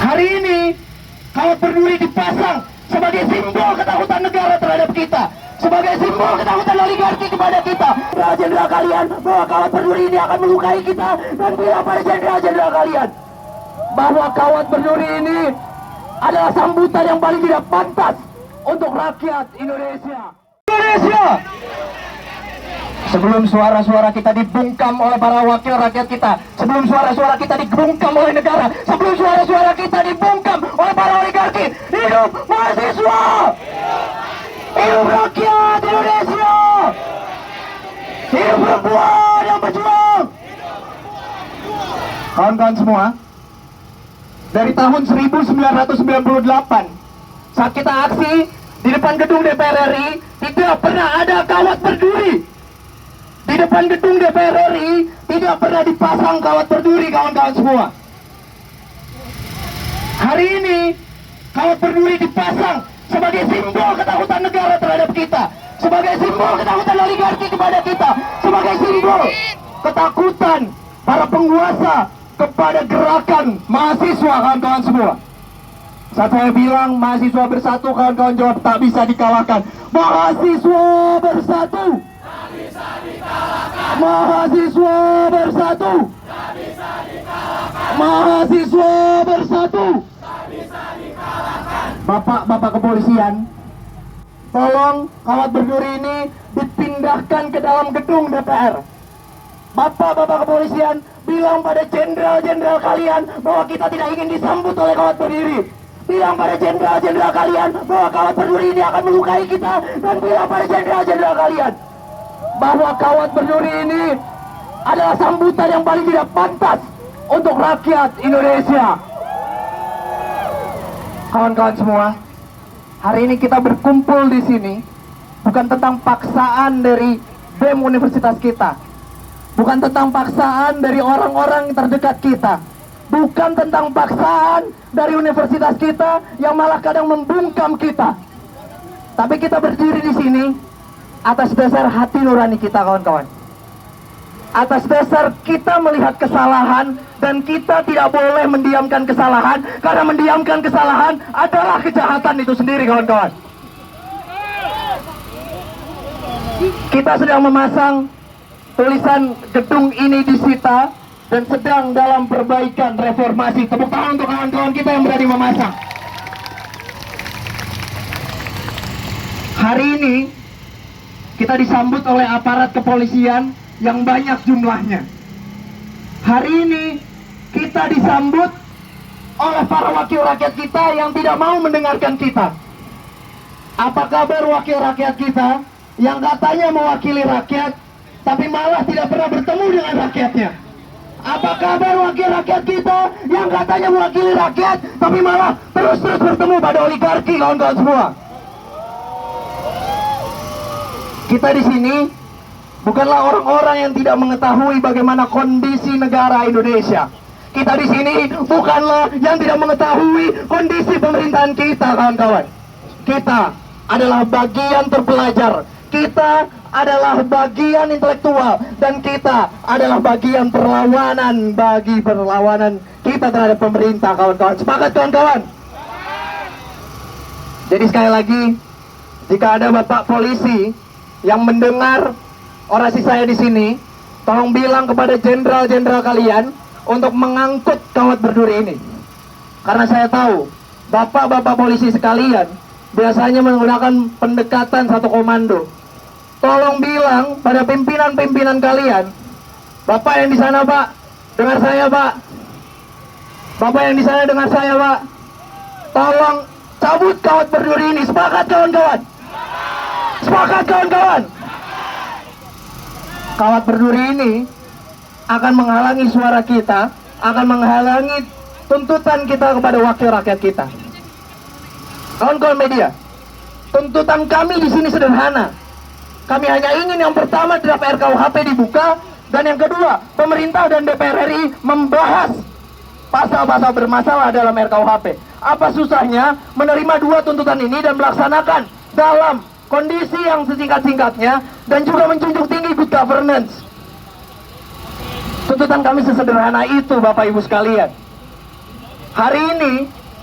Hari ini Kawat Berduri dipasang sebagai simbol ketakutan negara terhadap kita, sebagai simbol ketakutan oligarki kepada kita. Jenderal kalian bahwa Kawat Berduri ini akan melukai kita, dan bilang pada jenderal kalian bahwa Kawat Berduri ini adalah sambutan yang paling tidak pantas untuk rakyat Indonesia. Sebelum suara-suara kita dibungkam oleh para wakil rakyat kita, sebelum suara-suara kita dibungkam oleh negara, sebelum suara-suara kita dibungkam oleh para oligarki, hidup mahasiswa! Hidup rakyat Indonesia! Hidup perempuan yang berjuang! Kawan-kawan semua, dari tahun 1998 saat kita aksi di depan gedung DPR RI, tidak pernah ada Kawat Berduri. Di depan gedung DPR RI tidak pernah dipasang Kawat Berduri, kawan-kawan semua. Hari ini Kawat Berduri dipasang sebagai simbol ketakutan negara terhadap kita, sebagai simbol ketakutan oligarki kepada kita, sebagai simbol ketakutan para penguasa kepada gerakan mahasiswa, kawan-kawan semua. Saat saya bilang mahasiswa bersatu, kawan-kawan jawab tak bisa dikalahkan. Mahasiswa bersatu, tak bisa dikalahkan. Mahasiswa bersatu, tak bisa dikalahkan. Mahasiswa bersatu, tak bisa dikalahkan. Bapak kepolisian, tolong Kawat Berduri ini dipindahkan ke dalam gedung DPR. Bapak kepolisian, bilang pada jenderal kalian bahwa kita tidak ingin disambut oleh Kawat Berduri. Bilang pada jenderal kalian bahwa Kawat Berduri ini akan melukai kita, dan bilang pada jenderal kalian bahwa Kawat Berduri ini adalah sambutan yang paling tidak pantas untuk rakyat Indonesia. Kawan-kawan semua, hari ini kita berkumpul di sini bukan tentang paksaan dari BEM universitas kita, bukan tentang paksaan dari orang-orang terdekat kita, bukan tentang paksaan dari universitas kita yang malah kadang membungkam kita. Tapi kita berdiri di sini atas dasar hati nurani kita, kawan-kawan. Atas dasar kita melihat kesalahan, dan kita tidak boleh mendiamkan kesalahan, karena mendiamkan kesalahan adalah kejahatan itu sendiri, kawan-kawan. Kita sedang memasang tulisan gedung ini disita dan sedang dalam perbaikan reformasi. Tepuk tangan untuk kawan-kawan kita yang berani memasang. Hari ini kita disambut oleh aparat kepolisian yang banyak jumlahnya. Hari ini kita disambut oleh para wakil rakyat kita yang tidak mau mendengarkan kita. Apa kabar wakil rakyat kita yang katanya mewakili rakyat, tapi malah tidak pernah bertemu dengan rakyatnya? Apa kabar wakil rakyat kita yang katanya mewakili rakyat, tapi malah terus bertemu pada oligarki, kawan-kawan semua? Kita di sini bukanlah orang-orang yang tidak mengetahui bagaimana kondisi negara Indonesia. Kita di sini bukanlah yang tidak mengetahui kondisi pemerintahan kita, kawan-kawan. Kita adalah bagian terpelajar. Kita adalah bagian intelektual, dan kita adalah bagian perlawanan bagi perlawanan kita terhadap pemerintah, kawan-kawan. Sepakat, kawan-kawan? Jadi sekali lagi, jika ada bapak polisi yang mendengar orasi saya di sini, tolong bilang kepada jenderal kalian untuk mengangkut Kawat Berduri ini. Karena saya tahu bapak-bapak polisi sekalian biasanya menggunakan pendekatan satu komando. Tolong bilang pada pimpinan-pimpinan kalian, bapak yang di sana, Pak, dengar saya, Pak. Bapak yang di sana dengar saya, Pak. Tolong cabut Kawat Berduri ini. Sepakat, kawan-kawan? Sepakat, kawan-kawan? Kawat Berduri ini akan menghalangi suara kita, akan menghalangi tuntutan kita kepada wakil rakyat kita. Kawan-kawan media, tuntutan kami di sini sederhana. Kami hanya ingin yang pertama draft RKUHP dibuka, dan yang kedua pemerintah dan DPR RI membahas pasal-pasal bermasalah dalam RKUHP. Apa susahnya menerima dua tuntutan ini dan melaksanakan dalam kondisi yang sesingkat-singkatnya, dan juga menjunjung tinggi good governance. Tuntutan kami sesederhana itu, Bapak Ibu sekalian. Hari ini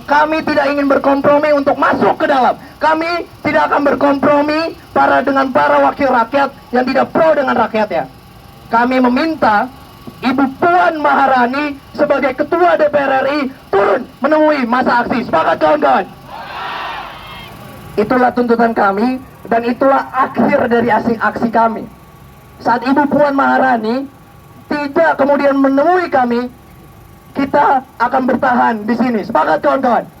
kami tidak ingin berkompromi untuk masuk ke dalam. Kami tidak akan berkompromi dengan para wakil rakyat yang tidak pro dengan rakyatnya. Kami meminta Ibu Puan Maharani sebagai Ketua DPR RI turun menemui masa aksi. Sepakat kawan-kawan? Itulah tuntutan kami dan itulah akhir dari aksi kami. Saat Ibu Puan Maharani tidak kemudian menemui kami, kita akan bertahan di sini. Sepakat kawan-kawan?